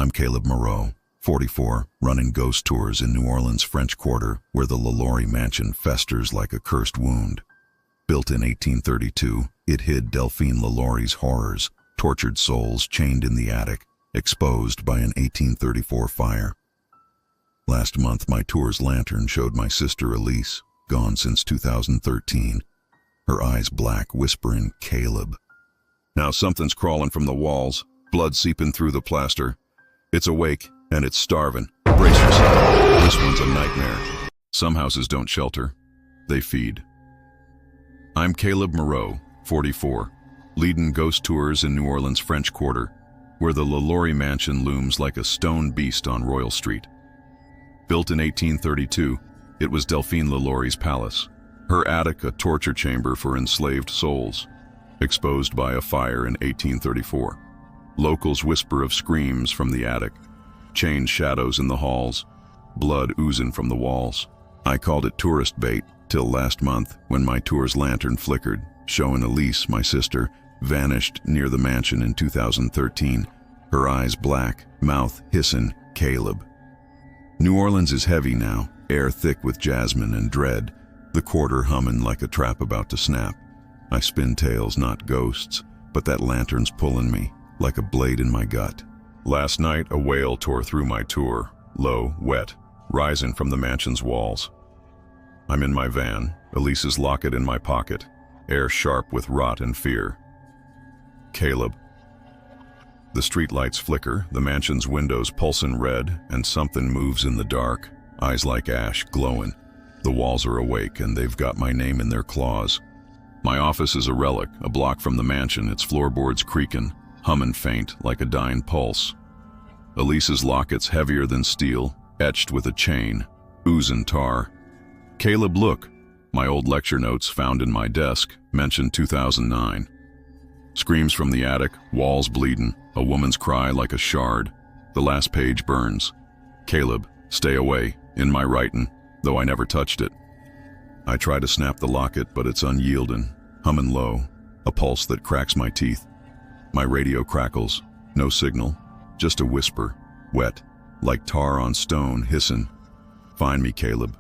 I'm Caleb Moreau, 44, running ghost tours in New Orleans' French Quarter, where the LaLaurie Mansion festers like a cursed wound. Built in 1832, it hid Delphine LaLaurie's horrors, tortured souls chained in the attic, exposed by an 1834 fire. Last month, my tour's lantern showed my sister Elise, gone since 2013, her eyes black, whispering, "Caleb." Now something's crawling from the walls, blood seeping through the plaster. It's awake, and it's starving. Brace yourself. This one's a nightmare. Some houses don't shelter. They feed. I'm Caleb Moreau, 44, leading ghost tours in New Orleans' French Quarter, where the LaLaurie Mansion looms like a stone beast on Royal Street. Built in 1832, it was Delphine LaLaurie's palace, her attic a torture chamber for enslaved souls, exposed by a fire in 1834. Locals whisper of screams from the attic, chained shadows in the halls, blood oozing from the walls. I called it tourist bait till last month when my tour's lantern flickered, showing Elise, my sister, vanished near the mansion in 2013, her eyes black, mouth hissing, "Caleb." New Orleans is heavy now, air thick with jasmine and dread, the quarter humming like a trap about to snap. I spin tales, not ghosts, but that lantern's pulling me, like a blade in my gut. Last night, a wail tore through my tour, low, wet, rising from the mansion's walls. I'm in my van, Elise's locket in my pocket, air sharp with rot and fear. "Caleb." The streetlights flicker, the mansion's windows pulsing red, and something moves in the dark, eyes like ash, glowing. The walls are awake, and they've got my name in their claws. My office is a relic, a block from the mansion, its floorboards creaking, humming faint like a dying pulse. Elise's locket's heavier than steel, etched with a chain, oozing tar. "Caleb, look." My old lecture notes found in my desk mentioned 2009. Screams from the attic, walls bleeding, a woman's cry like a shard. The last page burns. "Caleb, stay away," in my writing, though I never touched it. I try to snap the locket, but it's unyielding, humming low, a pulse that cracks my teeth. My radio crackles, no signal, just a whisper, wet, like tar on stone, hissing, "Find me, Caleb."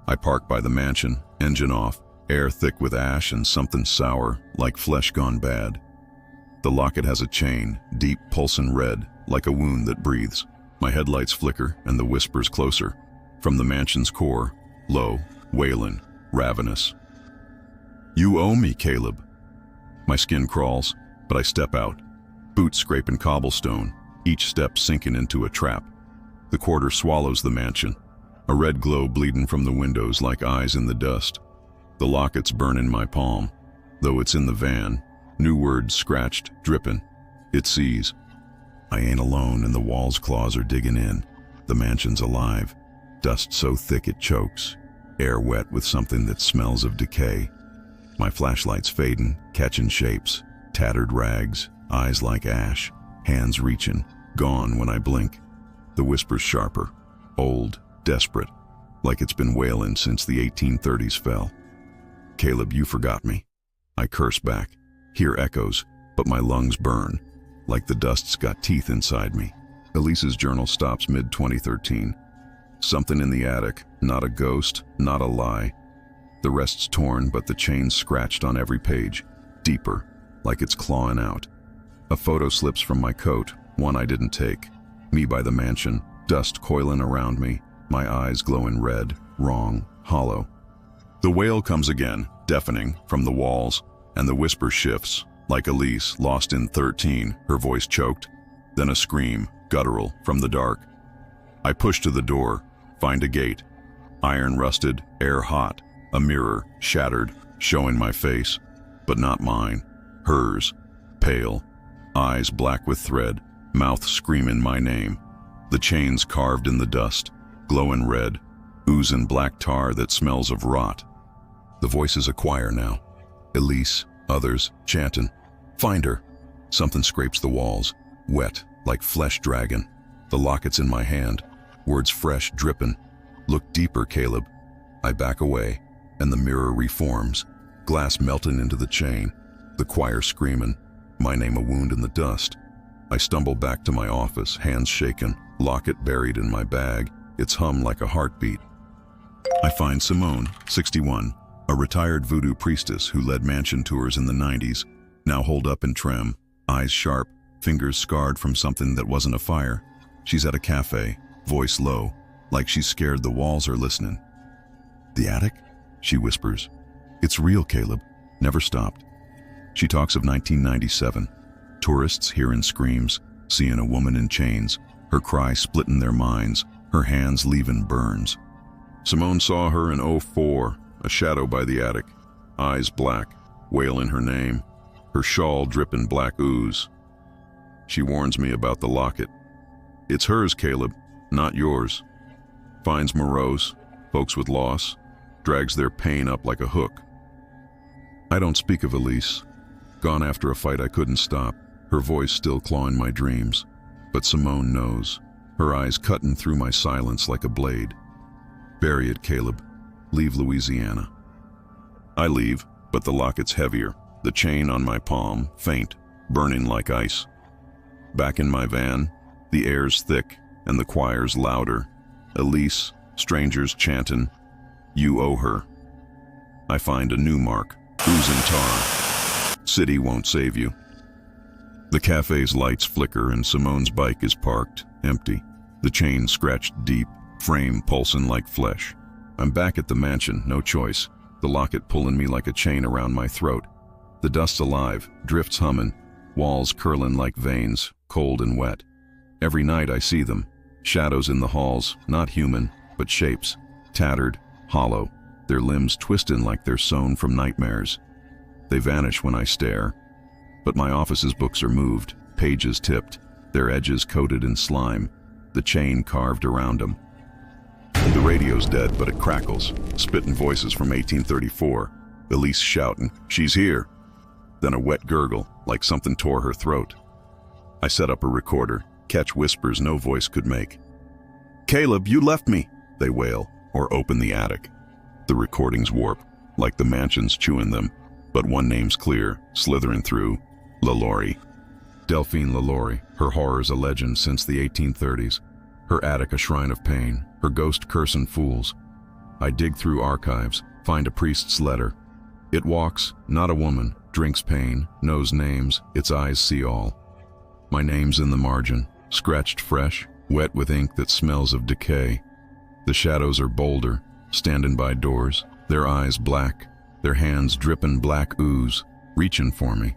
I park by the mansion, engine off, air thick with ash and something sour, like flesh gone bad. The locket has a chain, deep pulsing red, like a wound that breathes. My headlights flicker and the whispers closer. From the mansion's core, low, wailing, ravenous. "You owe me, Caleb." My skin crawls, but I step out, boots scraping cobblestone, each step sinking into a trap. The quarter swallows the mansion, a red glow bleeding from the windows like eyes in the dust. The locket's burning my palm, though it's in the van, new words scratched, dripping. It sees. I ain't alone, and the wall's claws are digging in. The mansion's alive, dust so thick it chokes, air wet with something that smells of decay. My flashlight's fading, catching shapes, tattered rags, eyes like ash, hands reaching, gone when I blink. The whisper's sharper, old, desperate, like it's been wailing since the 1830s fell. "Caleb, you forgot me." I curse back, hear echoes, but my lungs burn, like the dust's got teeth inside me. Elise's journal stops mid-2013. Something in the attic, not a ghost, not a lie. The rest's torn, but the chain's scratched on every page, deeper, like it's clawing out. A photo slips from my coat, one I didn't take. Me by the mansion, dust coiling around me, my eyes glowing red, wrong, hollow. The wail comes again, deafening, from the walls, and the whisper shifts, like Elise, lost in 13, her voice choked. Then a scream, guttural, from the dark. I push to the door, find a gate. Iron rusted, air hot, a mirror, shattered, showing my face, but not mine, hers, pale, eyes black with thread, mouth screaming my name. The chains carved in the dust, glowing red, oozing black tar that smells of rot. The voice is a choir now. Elise, others, chanting. "Find her." Something scrapes the walls, wet, like flesh dragging. The locket's in my hand, words fresh, dripping. "Look deeper, Caleb." I back away, and the mirror reforms, glass melting into the chain, the choir screaming, my name a wound in the dust. I stumble back to my office, hands shaken, locket buried in my bag, its hum like a heartbeat. I find Simone, 61, a retired voodoo priestess who led mansion tours in the 90s, now holed up in trem, eyes sharp, fingers scarred from something that wasn't a fire. She's at a cafe, voice low, like she's scared the walls are listening. "The attic?" she whispers. "It's real, Caleb. Never stopped." She talks of 1997. Tourists hearing screams, seeing a woman in chains, her cry splitting their minds, her hands leaving burns. Simone saw her in '04, a shadow by the attic, eyes black, wailing her name, her shawl dripping black ooze. She warns me about the locket. "It's hers, Caleb, not yours." Finds Moreau's, folks with loss, drags their pain up like a hook. I don't speak of Elise, gone after a fight I couldn't stop, her voice still clawing my dreams. But Simone knows, her eyes cutting through my silence like a blade. "Bury it, Caleb. Leave Louisiana." I leave, but the locket's heavier, the chain on my palm, faint, burning like ice. Back in my van, the air's thick and the choir's louder. Elise, strangers chanting, "You owe her." I find a new mark, oozing tar. "City won't save you." The cafe's lights flicker and Simone's bike is parked, empty. The chain scratched deep, frame pulsing like flesh. I'm back at the mansion, no choice. The locket pulling me like a chain around my throat. The dust's alive, drifts humming, walls curling like veins, cold and wet. Every night I see them, shadows in the halls, not human, but shapes, tattered, hollow, their limbs twisting like they're sewn from nightmares. They vanish when I stare. But my office's books are moved, pages tipped, their edges coated in slime, the chain carved around them. The radio's dead, but it crackles, spitting voices from 1834. Elise shouting, "She's here!" Then a wet gurgle, like something tore her throat. I set up a recorder, catch whispers no voice could make. "Caleb, you left me!" they wail, or open the attic. The recordings warp, like the mansion's chewing them, but one name's clear, slithering through: LaLaurie. Delphine LaLaurie, her horrors a legend since the 1830s. Her attic a shrine of pain, her ghost cursing fools. I dig through archives, find a priest's letter. It walks, not a woman, drinks pain, knows names, its eyes see all. My name's in the margin, scratched fresh, wet with ink that smells of decay. The shadows are bolder, standing by doors, their eyes black, their hands dripping black ooze, reaching for me.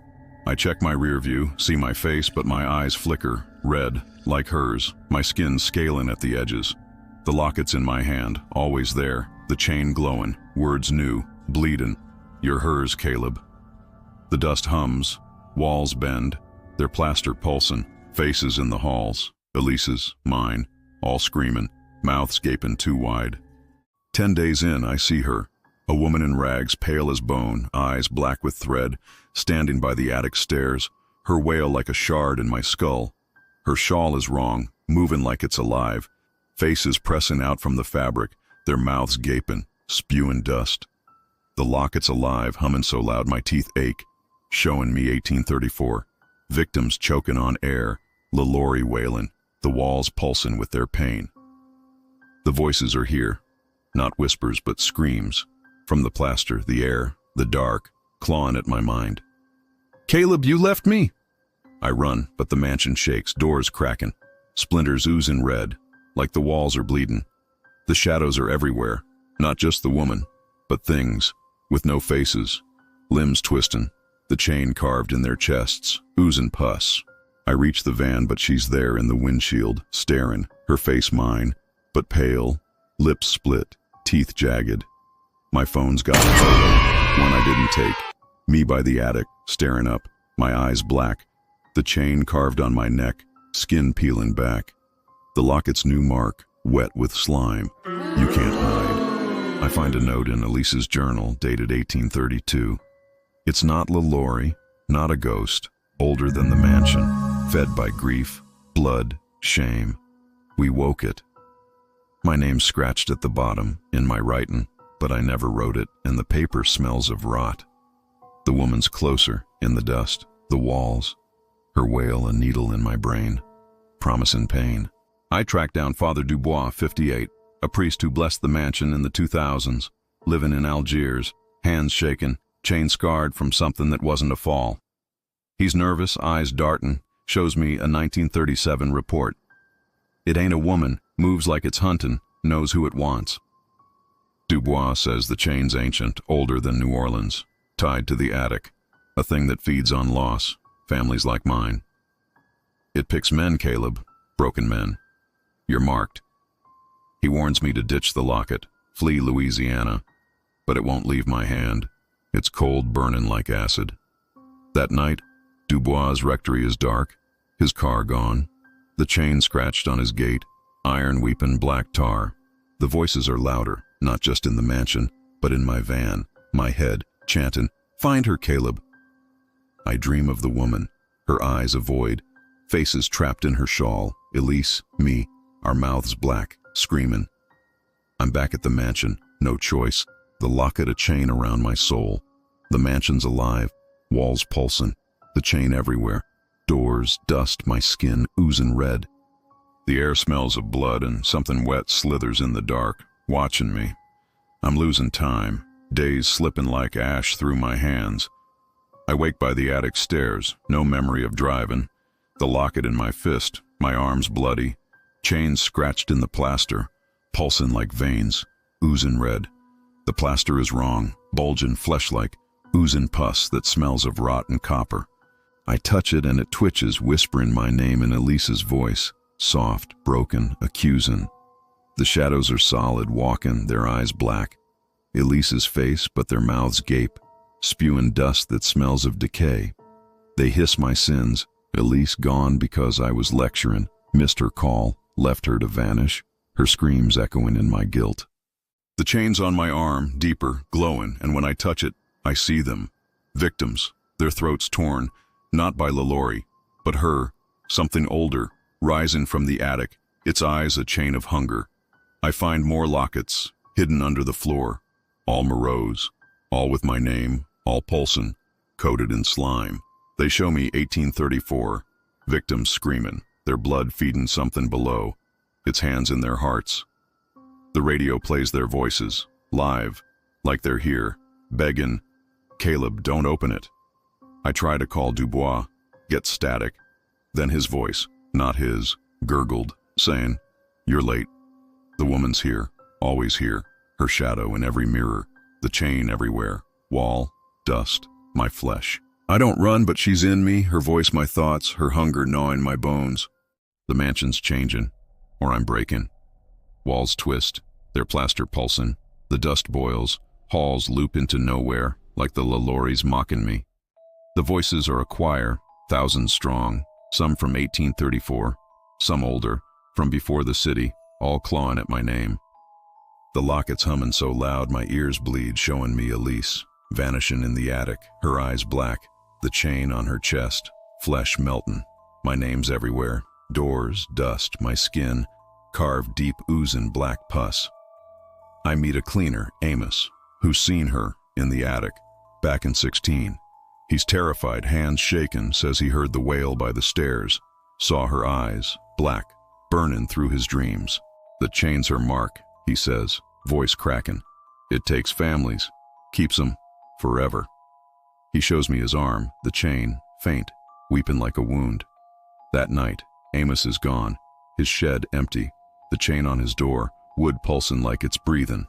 I check my rear view, see my face, but my eyes flicker, red, like hers, my skin scaling at the edges. The locket's in my hand, always there, the chain glowing, words new, bleeding. "You're hers, Caleb." The dust hums, walls bend, their plaster pulsing, faces in the halls, Elise's, mine, all screaming, mouths gaping too wide. 10 days in, I see her, a woman in rags, pale as bone, eyes black with thread, standing by the attic stairs, her wail like a shard in my skull. Her shawl is wrong, moving like it's alive, faces pressing out from the fabric, their mouths gaping, spewing dust. The locket's alive, humming so loud my teeth ache, showing me 1834. Victims choking on air, LaLaurie wailing, the walls pulsing with their pain. The voices are here, not whispers but screams, from the plaster, the air, the dark, clawing at my mind. "Caleb, you left me!" I run, but the mansion shakes, doors cracking, splinters oozing red, like the walls are bleeding. The shadows are everywhere, not just the woman, but things, with no faces, limbs twisting, the chain carved in their chests, oozing pus. I reach the van, but she's there in the windshield, staring, her face mine, but pale, lips split, teeth jagged. My phone's got a photo, one I didn't take. Me by the attic, staring up, my eyes black, the chain carved on my neck, skin peeling back. The locket's new mark, wet with slime. You can't hide. I find a note in Elise's journal, dated 1832. It's not LaLaurie, not a ghost, older than the mansion, fed by grief, blood, shame. We woke it. My name's scratched at the bottom, in my writing, but I never wrote it, and the paper smells of rot. The woman's closer, in the dust, the walls. her wail a needle in my brain, promise in pain. I tracked down Father Dubois, 58, a priest who blessed the mansion in the 2000s, living in Algiers, hands shaking, chain scarred from something that wasn't a fall. He's nervous, eyes darting, shows me a 1937 report. It ain't a woman, moves like it's hunting, knows who it wants. Dubois says the chain's ancient, older than New Orleans, tied to the attic, a thing that feeds on loss, families like mine. It picks men, Caleb, broken men. You're marked. He warns me to ditch the locket, flee Louisiana, but it won't leave my hand. It's cold, burning like acid. That night, Dubois' rectory is dark, his car gone, the chain scratched on his gate, iron weeping black tar. The voices are louder, not just in the mansion, but in my van, my head, chanting, "Find her, Caleb." I dream of the woman, her eyes a void, faces trapped in her shawl, Elise, me, our mouths black, screaming. I'm back at the mansion, no choice, the locket a chain around my soul. The mansion's alive, walls pulsing, the chain everywhere, doors, dust, my skin oozing red. The air smells of blood and something wet slithers in the dark, watching me. I'm losing time, days slipping like ash through my hands. I wake by the attic stairs, no memory of driving, the locket in my fist, my arms bloody, chains scratched in the plaster, pulsing like veins, oozing red. The plaster is wrong, bulging flesh-like, oozing pus that smells of rot and copper. I touch it and it twitches, whispering my name in Elise's voice, soft, broken, accusing. The shadows are solid, walking, their eyes black. Elise's face, but their mouths gape, spewing dust that smells of decay. They hiss my sins. Elise gone because I was lecturing, missed her call, left her to vanish, her screams echoing in my guilt. The chain's on my arm, deeper, glowing, and when I touch it, I see them. Victims, their throats torn, not by LaLaurie, but her, something older, rising from the attic, its eyes a chain of hunger. I find more lockets, hidden under the floor, all Moreau's, all with my name, all pulsing, coated in slime. They show me 1834, victims screaming, their blood feeding something below, its hands in their hearts. The radio plays their voices, live, like they're here, begging, "Caleb, don't open it." I try to call Dubois, get static. Then his voice, not his, gurgled, saying, "You're late. The woman's here, always here, her shadow in every mirror, the chain everywhere, wall, dust, my flesh." I don't run, but she's in me, her voice my thoughts, her hunger gnawing my bones. The mansion's changing, or I'm breaking. Walls twist, their plaster pulsing, the dust boils, halls loop into nowhere, like the LaLaurie's mocking me. The voices are a choir, thousands strong, some from 1834, some older, from before the city, all clawing at my name. The locket's humming so loud my ears bleed, showing me Elise, vanishing in the attic, her eyes black, the chain on her chest, flesh melting, my name's everywhere, doors, dust, my skin, carved deep oozing black pus. I meet a cleaner, Amos, who's seen her in the attic, back in 16. He's terrified, hands shaking, says he heard the wail by the stairs, saw her eyes, black, burning through his dreams. The chain's her mark, he says, voice cracking. It takes families, keeps them forever. He shows me his arm, the chain, faint, weeping like a wound. That night, Amos is gone, his shed empty, the chain on his door, wood pulsing like it's breathing.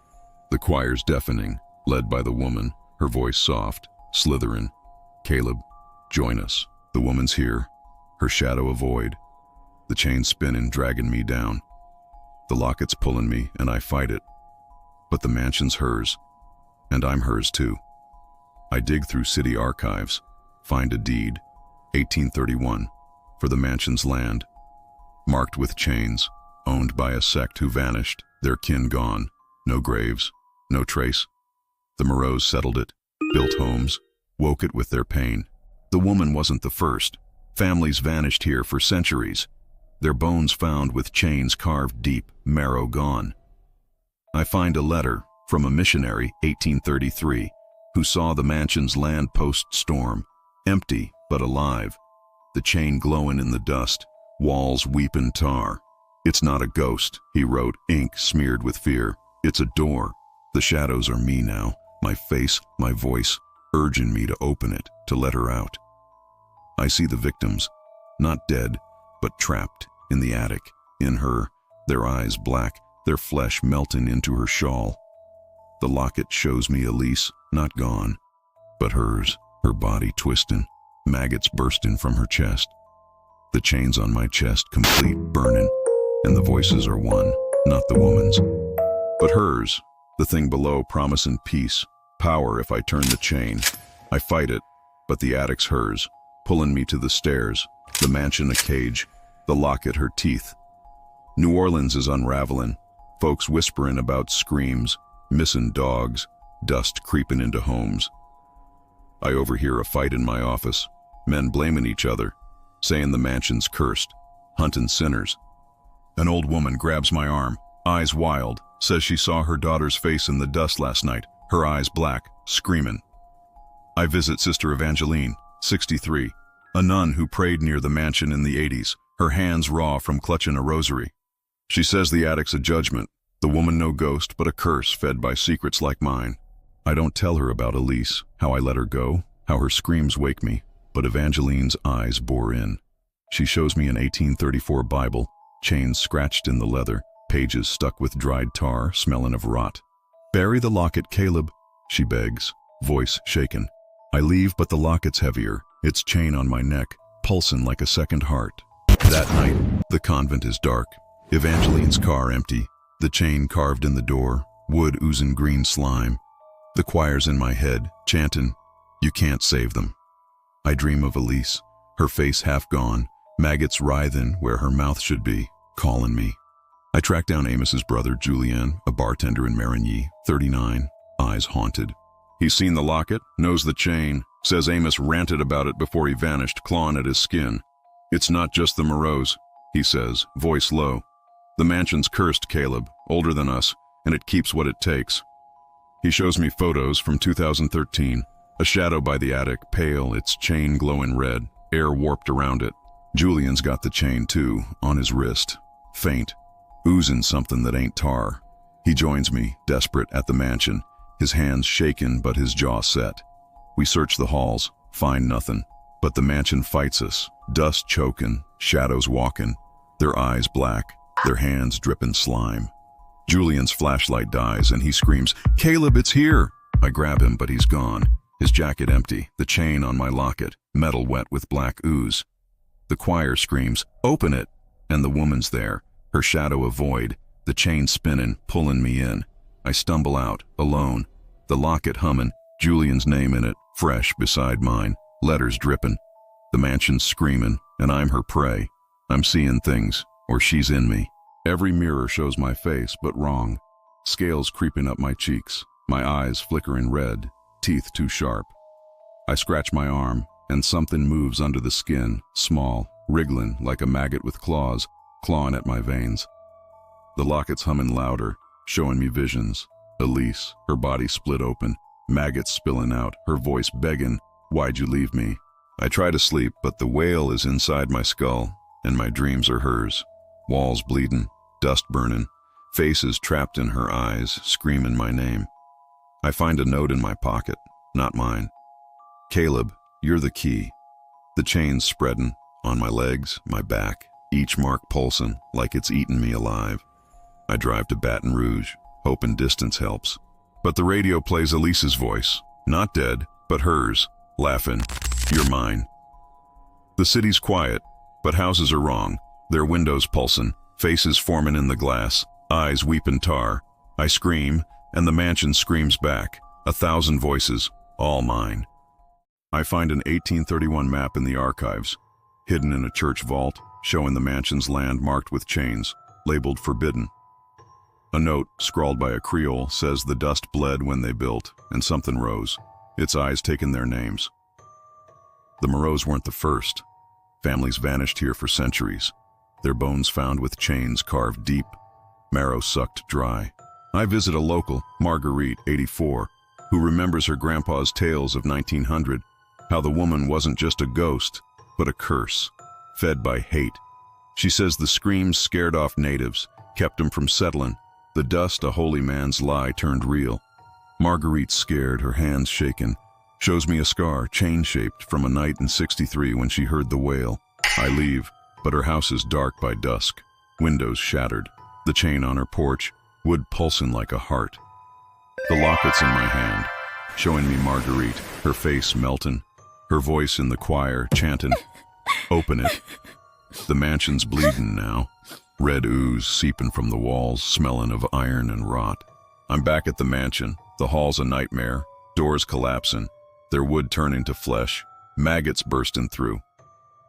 The choir's deafening, led by the woman, her voice soft, slithering. "Caleb, join us. The woman's here, her shadow a void. The chain spinning, dragging me down. The locket's pulling me, and I fight it. But the mansion's hers, and I'm hers too." I dig through city archives, find a deed, 1831, for the mansion's land, marked with chains, owned by a sect who vanished, their kin gone, no graves, no trace. The Moreaus settled it, built homes, woke it with their pain. The woman wasn't the first. Families vanished here for centuries, their bones found with chains carved deep, marrow gone. I find a letter from a missionary, 1833, who saw the mansion's land post storm, empty but alive. the chain glowing in the dust, walls weeping tar. "It's not a ghost," he wrote, ink smeared with fear. "It's a door. The shadows are me now, my face, my voice, urging me to open it, to let her out." I see the victims, not dead, but trapped in the attic, in her, their eyes black, their flesh melting into her shawl. The locket shows me Elise, not gone, but hers, her body twisting, maggots bursting from her chest. The chains on my chest complete, burning, and the voices are one, not the woman's, but hers, the thing below promising peace, power if I turn the chain. I fight it, but the attic's hers, pulling me to the stairs, the mansion a cage, the locket her teeth. New Orleans is unraveling, folks whispering about screams, missing dogs, dust creeping into homes. I overhear a fight in my office, men blaming each other, saying the mansion's cursed, hunting sinners. An old woman grabs my arm, eyes wild, says she saw her daughter's face in the dust last night, her eyes black, screaming. I visit Sister Evangeline, 63, a nun who prayed near the mansion in the 80s, her hands raw from clutching a rosary. She says the attic's a judgment, the woman no ghost but a curse fed by secrets like mine. I don't tell her about Elise, how I let her go, how her screams wake me, but Evangeline's eyes bore in. She shows me an 1834 Bible, chains scratched in the leather, pages stuck with dried tar, smelling of rot. "Bury the locket, Caleb," she begs, voice shaken. I leave, but the locket's heavier, its chain on my neck, pulsing like a second heart. That night, the convent is dark, Evangeline's car empty, the chain carved in the door, wood oozing green slime. The choir's in my head, chanting, "You can't save them." I dream of Elise, her face half gone, maggots writhing where her mouth should be, calling me. I track down Amos's brother, Julien, a bartender in Marigny, 39, eyes haunted. He's seen the locket, knows the chain, says Amos ranted about it before he vanished, clawing at his skin. "It's not just the Moreaus," he says, voice low. "The mansion's cursed, Caleb, older than us, and it keeps what it takes." He shows me photos from 2013, a shadow by the attic, pale, its chain glowing red, air warped around it. Julian's got the chain too, on his wrist, faint, oozing something that ain't tar. He joins me, desperate, at the mansion, his hands shaken but his jaw set. We search the halls, find nothing, but the mansion fights us, dust choking, shadows walking, their eyes black, their hands dripping slime. Julian's flashlight dies and he screams, "Caleb, it's here!" I grab him, but he's gone, his jacket empty, the chain on my locket, metal wet with black ooze. The choir screams, "Open it!" And the woman's there, her shadow a void, the chain spinning, pulling me in. I stumble out, alone, the locket humming, Julian's name in it, fresh beside mine, letters dripping. The mansion's screaming, and I'm her prey. I'm seeing things, or she's in me. Every mirror shows my face, but wrong. Scales creeping up my cheeks, my eyes flickering red, teeth too sharp. I scratch my arm, and something moves under the skin, small, wriggling like a maggot with claws, clawing at my veins. The locket's humming louder, showing me visions. Elise, her body split open, maggots spilling out, her voice begging, "Why'd you leave me?" I try to sleep, but the wail is inside my skull, and my dreams are hers. Walls bleeding, dust burning, faces trapped in her eyes, screaming my name. I find a note in my pocket, not mine. "Caleb, you're the key." The chains spreading, on my legs, my back, each mark pulsing like it's eaten me alive. I drive to Baton Rouge, hoping distance helps. But the radio plays Elise's voice, not dead, but hers, laughing, "You're mine." The city's quiet, but houses are wrong, their windows pulsing, faces forming in the glass, eyes weeping tar. I scream, and the mansion screams back, 1,000 voices, all mine. I find an 1831 map in the archives, hidden in a church vault, showing the mansion's land marked with chains, labeled forbidden. A note, scrawled by a Creole, says the dust bled when they built, and something rose, its eyes taking their names. The Moreaus weren't the first. Families vanished here for centuries, their bones found with chains carved deep, marrow sucked dry. I visit a local, Marguerite, 84, who remembers her grandpa's tales of 1900, how the woman wasn't just a ghost, but a curse. fed by hate. She says the screams scared off natives, kept them from settling. The dust, a holy man's lie, turned real. Marguerite's scared, her hands shaken. Shows me a scar, chain-shaped, from a night in '63 when she heard the wail. I leave, but her house is dark by dusk. Windows shattered. The chain on her porch, wood pulsing like a heart. The locket's in my hand, showing me Marguerite, her face melting. Her voice in the choir, chanting, "Open it." The mansion's bleeding now. Red ooze seeping from the walls, smelling of iron and rot. I'm back at the mansion. The hall's a nightmare. Doors collapsing. Their wood turning to flesh. Maggots bursting through.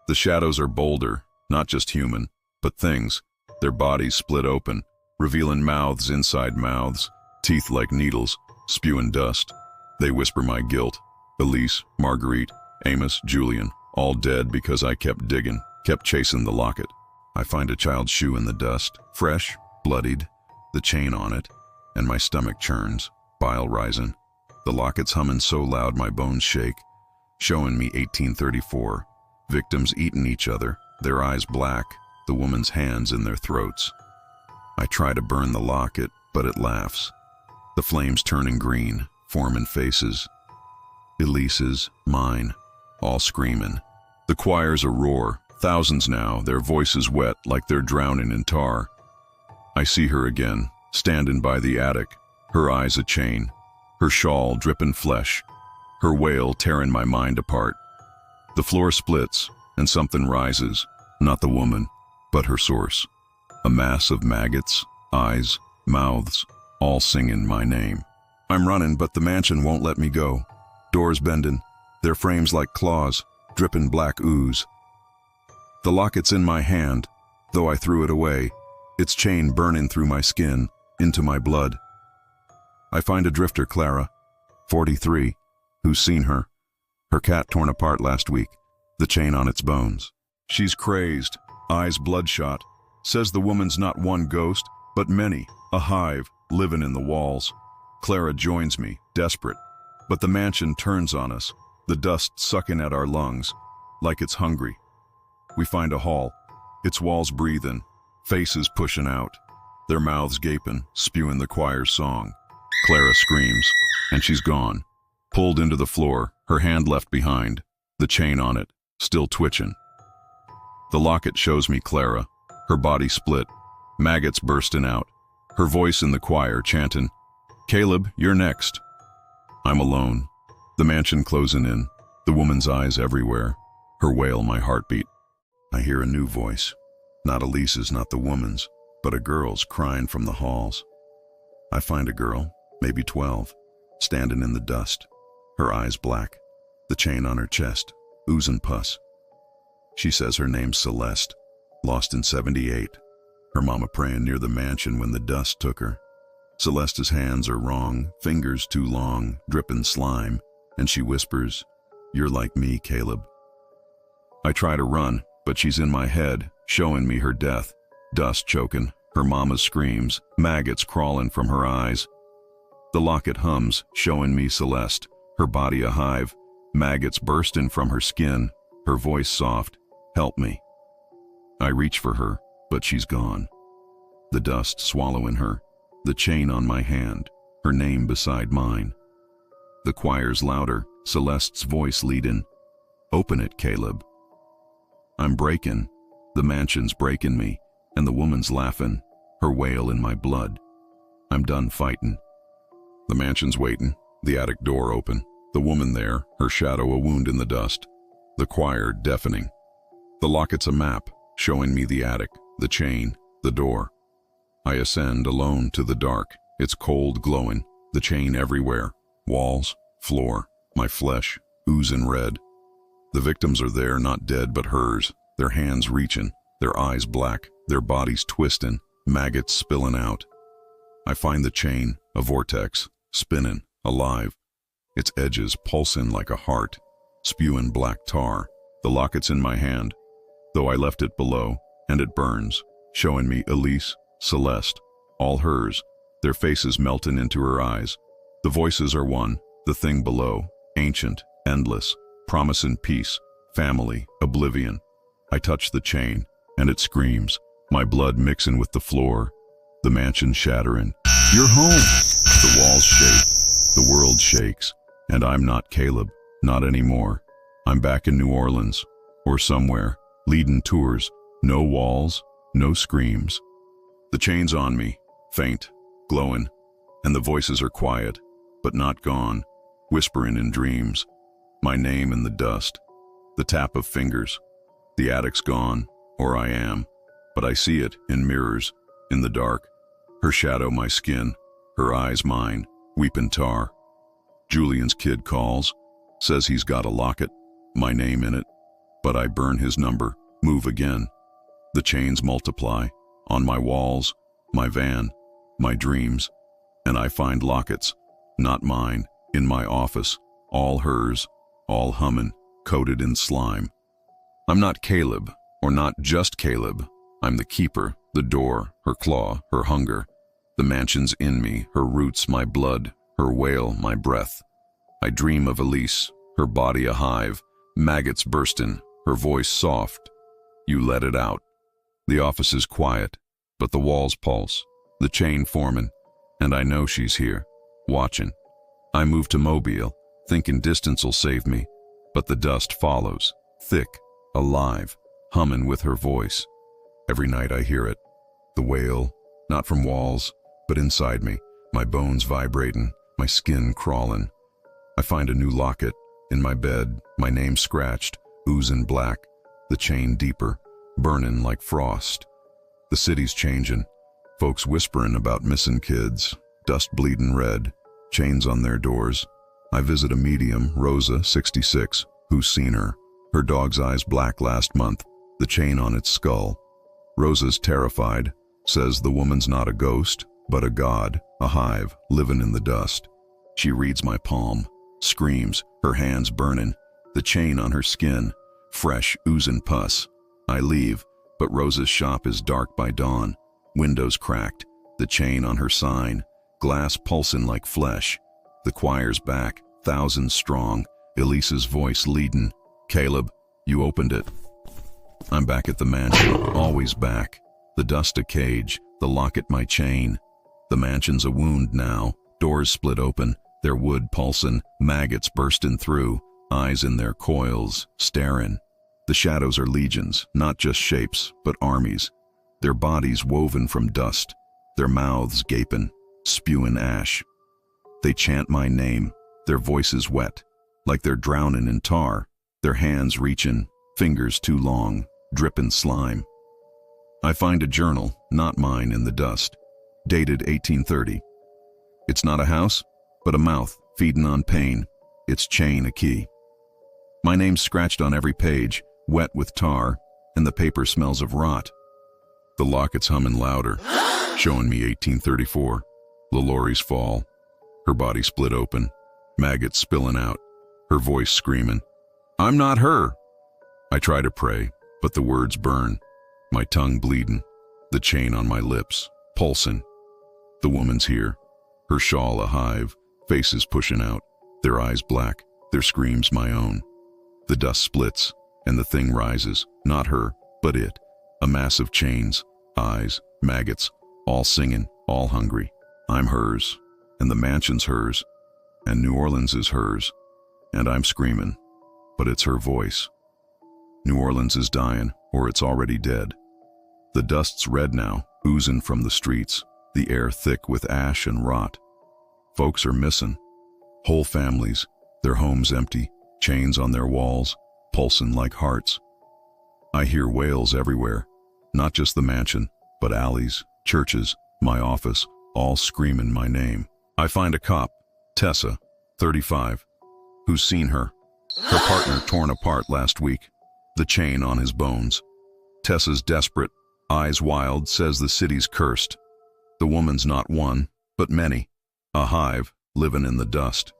The shadows are bolder, not just human, but things. Their bodies split open, revealing mouths inside mouths, teeth like needles, spewing dust. They whisper my guilt. Elise, Marguerite, Amos, Julian, all dead because I kept digging, kept chasing the locket. I find a child's shoe in the dust, fresh, bloodied, the chain on it, and my stomach churns, bile rising. The locket's humming so loud my bones shake, showing me 1834. Victims eating each other, their eyes black, the woman's hands in their throats. I try to burn the locket, but it laughs. The flames turning green, forming faces. Elise's, mine, all screaming. The choir's a roar, thousands now, their voices wet like they're drowning in tar. I see her again, standing by the attic, her eyes a chain, her shawl dripping flesh, her wail tearing my mind apart. The floor splits, and something rises, not the woman, but her source. A mass of maggots, eyes, mouths, all singing my name. I'm running, but the mansion won't let me go. Doors bending, their frames like claws, dripping black ooze. The locket's in my hand, though I threw it away, its chain burning through my skin, into my blood. I find a drifter, Clara, 43, who's seen her. Her cat torn apart last week, the chain on its bones. She's crazed, eyes bloodshot, says the woman's not one ghost, but many, a hive, living in the walls. Clara joins me, desperate, but the mansion turns on us, the dust sucking at our lungs, like it's hungry. We find a hall, its walls breathing, faces pushing out, their mouths gaping, spewing the choir's song. Clara screams, and she's gone, pulled into the floor, her hand left behind, the chain on it, still twitching. The locket shows me Clara, her body split, maggots bursting out, her voice in the choir chanting, "Caleb, you're next." I'm alone, the mansion closing in, the woman's eyes everywhere, her wail my heartbeat. I hear a new voice, not Elise's, not the woman's, but a girl's crying from the halls. I find a girl, maybe 12, standing in the dust, her eyes black, the chain on her chest, oozing pus. She says her name's Celeste, lost in '78. Her mama praying near the mansion when the dust took her. Celeste's hands are wrong, fingers too long, dripping slime, and she whispers, "You're like me, Caleb." I try to run, but she's in my head, showing me her death, dust choking, her mama's screams, maggots crawling from her eyes. The locket hums, showing me Celeste, her body a hive, maggots bursting from her skin, her voice soft, "Help me." I reach for her, but she's gone. The dust swallowing her, the chain on my hand, her name beside mine. The choir's louder, Celeste's voice leading, "Open it, Caleb." I'm breaking, the mansion's breaking me, and the woman's laughing, her wail in my blood. I'm done fighting. The mansion's waiting, the attic door open, the woman there, her shadow a wound in the dust, the choir deafening. The locket's a map, showing me the attic, the chain, the door. I ascend alone to the dark, it's cold glowing, the chain everywhere, walls, floor, my flesh, oozing red. The victims are there, not dead but hers, their hands reaching, their eyes black, their bodies twisting, maggots spilling out. I find the chain, a vortex, spinning, alive, its edges pulsing like a heart, spewing black tar. The locket's in my hand, though I left it below, and it burns, showing me Elise, Celeste, all hers, their faces melting into her eyes. The voices are one, the thing below, ancient, endless, promising peace, family, oblivion. I touch the chain, and it screams, my blood mixing with the floor, the mansion shattering. You're home! The walls shake, the world shakes, and I'm not Caleb, not anymore. I'm back in New Orleans, or somewhere, leading tours, no walls, no screams. The chain's on me, faint, glowing, and the voices are quiet, but not gone, whispering in dreams. My name in the dust, the tap of fingers. The attic's gone, or I am, but I see it in mirrors, in the dark. Her shadow my skin, her eyes mine, weeping tar. Julian's kid calls, says he's got a locket, my name in it, but I burn his number, move again. The chains multiply, on my walls, my van, my dreams, and I find lockets, not mine, in my office, all hers, all humming, coated in slime. I'm not Caleb, or not just Caleb. I'm the keeper, the door, her claw, her hunger. The mansion's in me, her roots my blood, her wail my breath. I dream of Elise, her body a hive, maggots bursting, her voice soft. You let it out. The office is quiet, but the walls pulse, the chain forming, and I know she's here, watching. I move to Mobile, thinking distance'll save me, but the dust follows, thick, alive, humming with her voice. Every night I hear it, the wail, not from walls, but inside me, my bones vibrating, my skin crawling. I find a new locket, in my bed, my name scratched, oozing black, the chain deeper, burning like frost. The city's changing, folks whispering about missing kids, dust bleeding red, chains on their doors. I visit a medium, Rosa, 66, who's seen her. Her dog's eyes black last month, the chain on its skull. Rosa's terrified, says the woman's not a ghost, but a god, a hive, living in the dust. She reads my palm, screams, her hands burning, the chain on her skin, fresh, oozing pus. I leave, but Rosa's shop is dark by dawn, windows cracked, the chain on her sign, glass pulsing like flesh. The choir's back, thousands strong, Elise's voice leading, Caleb, you opened it. I'm back at the mansion, always back. The dust a cage, the locket my chain. The mansion's a wound now, doors split open, their wood pulsing, maggots bursting through, eyes in their coils, staring. The shadows are legions, not just shapes, but armies. Their bodies woven from dust, their mouths gaping, spewing ash. They chant my name, their voices wet, like they're drowning in tar, their hands reaching, fingers too long, dripping slime. I find a journal, not mine, in the dust, dated 1830. It's not a house, but a mouth, feeding on pain, its chain a key. My name's scratched on every page, wet with tar, and the paper smells of rot. The locket's humming louder, showing me 1834, LaLaurie's fall. Her body split open, maggots spilling out, her voice screaming, I'm not her. I try to pray, but the words burn, my tongue bleeding, the chain on my lips, pulsing. The woman's here, her shawl a hive, faces pushing out, their eyes black, their screams my own. The dust splits, and the thing rises, not her, but it, a mass of chains, eyes, maggots, all singing, all hungry. I'm hers, and the mansion's hers, and New Orleans is hers, and I'm screaming, but it's her voice. New Orleans is dying, or it's already dead. The dust's red now, oozing from the streets, the air thick with ash and rot. Folks are missing. Whole families, their homes empty, chains on their walls, pulsing like hearts. I hear wails everywhere, not just the mansion, but alleys, churches, my office, all screaming my name. I find a cop, Tessa, 35, who's seen her. Her partner torn apart last week, the chain on his bones. Tessa's desperate, eyes wild, says the city's cursed. The woman's not one, but many, a hive living in the dust.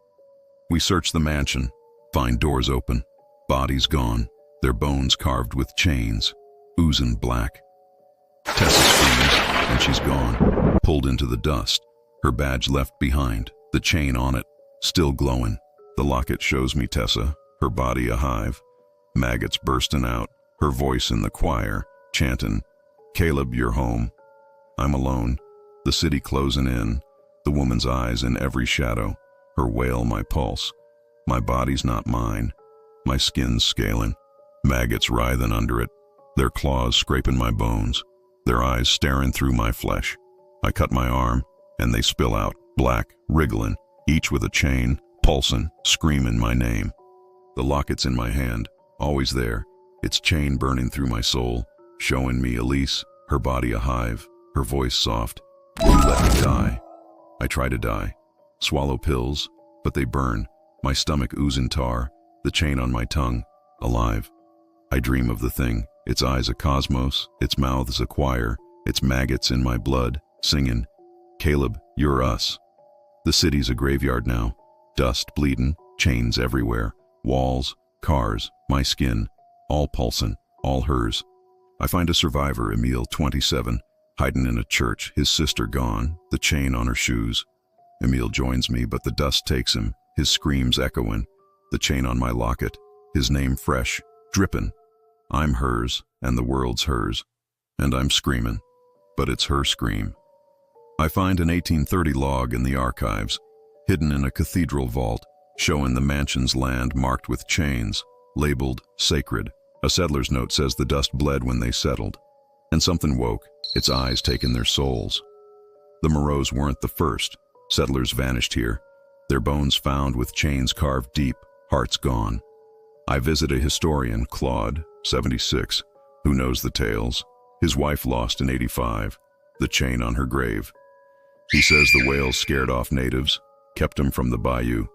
We search the mansion, find doors open, bodies gone, their bones carved with chains, oozing black. Tessa screams, and she's gone, pulled into the dust, her badge left behind, the chain on it, still glowing. The locket shows me Tessa, her body a hive, maggots bursting out, her voice in the choir, chantin', "Caleb, you're home." I'm alone, the city closing in, the woman's eyes in every shadow, her wail my pulse. My body's not mine, my skin's scaling, maggots writhing under it, their claws scraping my bones, their eyes staring through my flesh. I cut my arm, and they spill out, black, wriggling, each with a chain, pulsing, screaming my name. The locket's in my hand, always there, its chain burning through my soul, showing me Elise, her body a hive, her voice soft. "You let me die." I try to die, swallow pills, but they burn, my stomach oozing tar, the chain on my tongue, alive. I dream of the thing, its eyes a cosmos, its mouths a choir, its maggots in my blood, singing, "Caleb, you're us." The city's a graveyard now, dust bleeding, chains everywhere, walls, cars, my skin, all pulsing, all hers. I find a survivor, Emile, 27, hiding in a church, his sister gone, the chain on her shoes. Emile joins me, but the dust takes him, his screams echoing, the chain on my locket, his name fresh, dripping. I'm hers, and the world's hers, and I'm screaming, but it's her scream. I find an 1830 log in the archives, hidden in a cathedral vault, showing the mansion's land marked with chains, labeled sacred. A settler's note says the dust bled when they settled, and something woke, its eyes taking their souls. The Moreaus weren't the first. Settlers vanished here, their bones found with chains carved deep, hearts gone. I visit a historian, Claude, 76, who knows the tales. His wife lost in 85, the chain on her grave. He says the whales scared off natives, kept them from the bayou.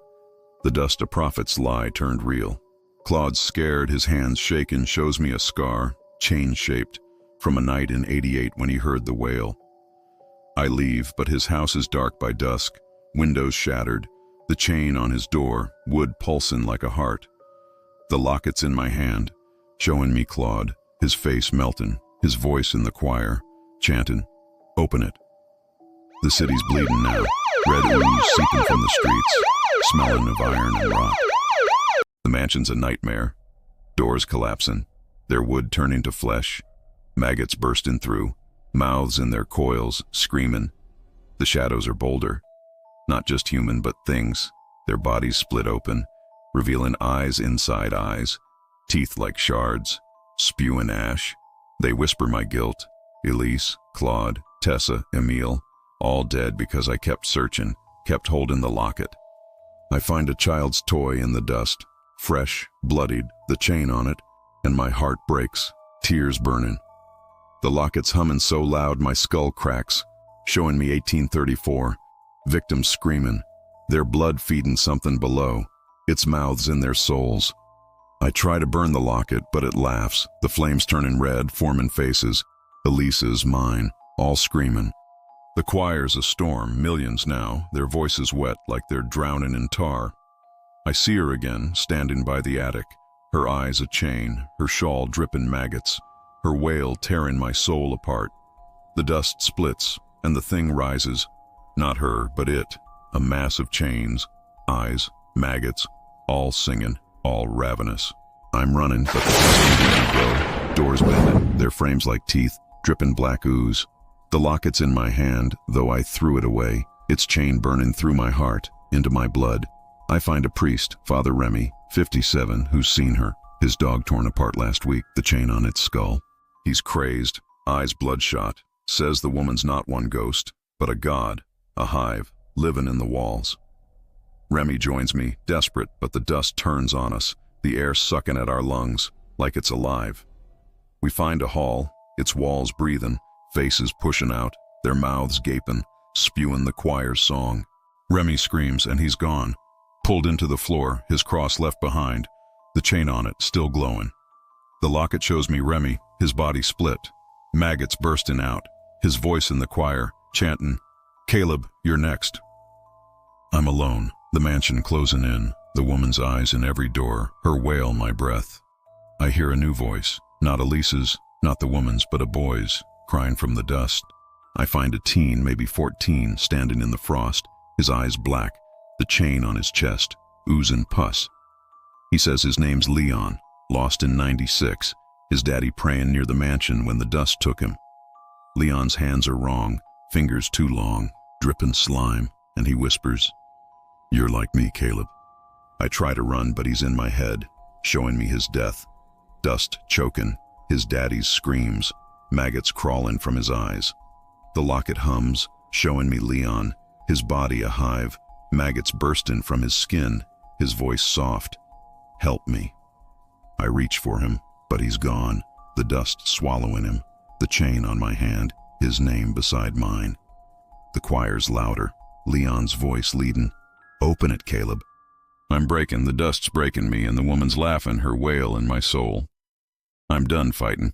The dust of prophets' lie turned real. Claude's scared, his hands shaken, shows me a scar, chain-shaped, from a night in 88 when he heard the wail. I leave, but his house is dark by dusk, windows shattered, the chain on his door, wood pulsing like a heart. The locket's in my hand, showing me Claude, his face melting, his voice in the choir, chanting, "Open it." The city's bleeding now, red ooze seeping from the streets, smelling of iron and rock. The mansion's a nightmare, doors collapsing, their wood turning to flesh, maggots bursting through, mouths in their coils, screaming. The shadows are bolder, not just human but things, their bodies split open, revealing eyes inside eyes, teeth like shards, spewing ash. They whisper my guilt, Elise, Claude, Tessa, Emile, all dead because I kept searching, kept holding the locket. I find a child's toy in the dust, fresh, bloodied, the chain on it, and my heart breaks, tears burning. The locket's humming so loud my skull cracks, showing me 1834, victims screaming, their blood feeding something below, its mouths in their souls. I try to burn the locket, but it laughs, the flames turning red, forming faces, Elise's, mine, all screaming. The choir's a storm, millions now, their voices wet like they're drowning in tar. I see her again, standing by the attic, her eyes a chain, her shawl dripping maggots, her wail tearing my soul apart. The dust splits, and the thing rises, not her, but it, a mass of chains, eyes, maggots, all singing, all ravenous. I'm running, but the dust continues to grow, doors bending, their frames like teeth, dripping black ooze. The locket's in my hand, though I threw it away, its chain burning through my heart, into my blood. I find a priest, Father Remy, 57, who's seen her, his dog torn apart last week, the chain on its skull. He's crazed, eyes bloodshot, says the woman's not one ghost, but a god, a hive, living in the walls. Remy joins me, desperate, but the dust turns on us, the air sucking at our lungs, like it's alive. We find a hall, its walls breathing, faces pushing out, their mouths gaping, spewing the choir's song. Remy screams and he's gone, pulled into the floor, his cross left behind, the chain on it still glowing. The locket shows me Remy, his body split, maggots bursting out, his voice in the choir, chanting, "Caleb, you're next." I'm alone, the mansion closing in, the woman's eyes in every door, her wail my breath. I hear a new voice, not Elise's, not the woman's, but a boy's, crying from the dust. I find a teen, maybe 14, standing in the frost, his eyes black, the chain on his chest, oozing pus. He says his name's Leon, lost in 96, His daddy praying near the mansion when the dust took him. Leon's hands are wrong, fingers too long, dripping slime, and he whispers, "You're like me, Caleb." I try to run, but he's in my head, showing me his death. Dust choking, his daddy's screams, maggots crawling from his eyes. The locket hums, showing me Leon, his body a hive, maggots bursting from his skin, his voice soft. "Help me." I reach for him, but he's gone, the dust swallowing him, the chain on my hand, his name beside mine. The choir's louder, Leon's voice leading, "Open it, Caleb." I'm breaking, the dust's breaking me, and the woman's laughing, her wail in my soul. I'm done fighting.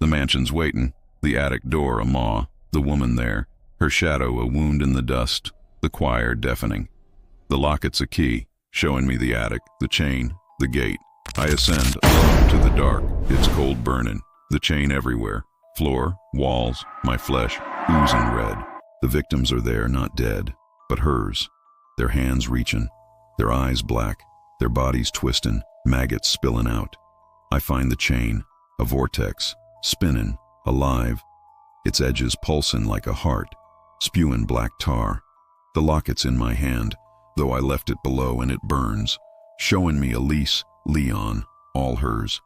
The mansion's waiting, the attic door a maw, the woman there, her shadow a wound in the dust, the choir deafening. The locket's a key, showing me the attic, the chain, the gate. I ascend alone to the dark, it's cold burning, the chain everywhere, floor, walls, my flesh, oozing red. The victims are there, not dead, but hers, their hands reaching, their eyes black, their bodies twisting, maggots spilling out. I find the chain, a vortex, spinning, alive, its edges pulsing like a heart, spewing black tar. The locket's in my hand, though I left it below, and it burns, showing me Elise, Leon, all hers,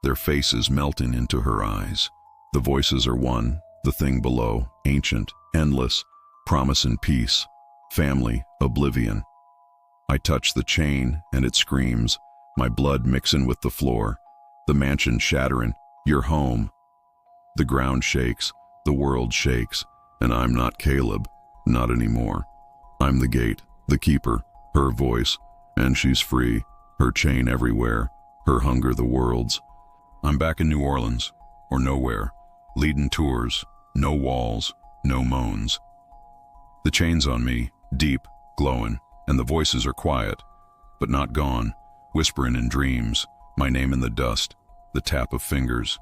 their faces melting into her eyes. The voices are one, the thing below, ancient, endless, promising peace, family, oblivion. I touch the chain, and it screams, my blood mixing with the floor, the mansion shattering, "You're home." The ground shakes, the world shakes, and I'm not Caleb, not anymore. I'm the gate, the keeper, her voice, and she's free, her chain everywhere, her hunger the world's. I'm back in New Orleans, or nowhere, leading tours, no walls, no moans. The chain's on me, deep, glowing, and the voices are quiet, but not gone, whispering in dreams, my name in the dust, the tap of fingers.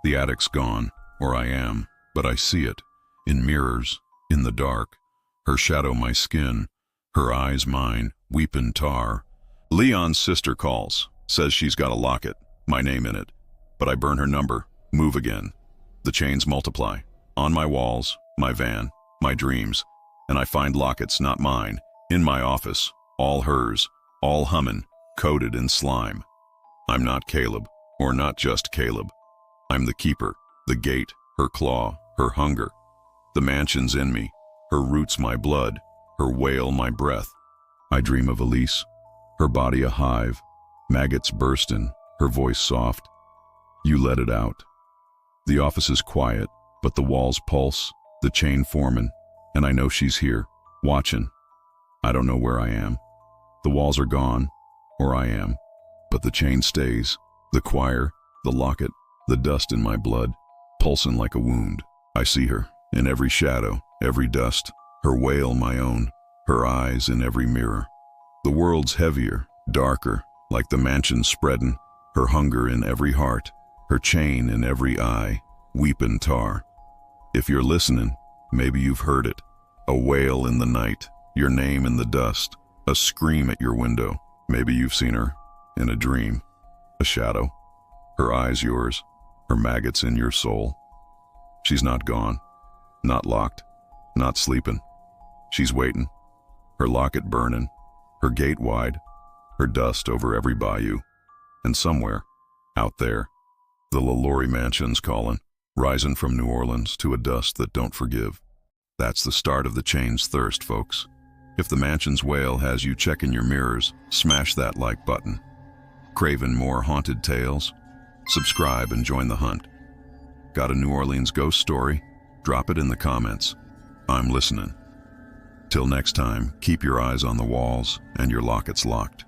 The attic's gone, or I am, but I see it, in mirrors, in the dark, her shadow my skin, her eyes mine, weeping tar. Leon's sister calls, says she's got a locket, my name in it, but I burn her number, move again. The chains multiply, on my walls, my van, my dreams, and I find lockets not mine, in my office, all hers, all humming, coated in slime. I'm not Caleb, or not just Caleb. I'm the keeper, the gate, her claw, her hunger. The mansion's in me, her roots my blood, her wail my breath. I dream of Elise, her body a hive, maggots bursting, her voice soft. You let it out. The office is quiet, but the walls pulse, the chain forming, and I know she's here, watching. I don't know where I am. The walls are gone, or I am, but the chain stays, the choir, the locket, the dust in my blood, pulsing like a wound. I see her, in every shadow, every dust, her wail my own, her eyes in every mirror. The world's heavier, darker, like the mansion spreading, her hunger in every heart, her chain in every eye, weeping tar. If you're listening, maybe you've heard it, a wail in the night, your name in the dust, a scream at your window. Maybe you've seen her in a dream, a shadow, her eyes yours, her maggots in your soul. She's not gone, not locked, not sleeping. She's waiting, her locket burning, her gate wide, her dust over every bayou. And somewhere, out there, the LaLaurie Mansion's calling, rising from New Orleans to a dust that don't forgive. That's the start of the chain's thirst, folks. If the mansion's wail has you checking your mirrors, smash that like button. Craving more haunted tales? Subscribe and join the hunt. Got a New Orleans ghost story? Drop it in the comments. I'm listening. Till next time, keep your eyes on the walls and your lockets locked.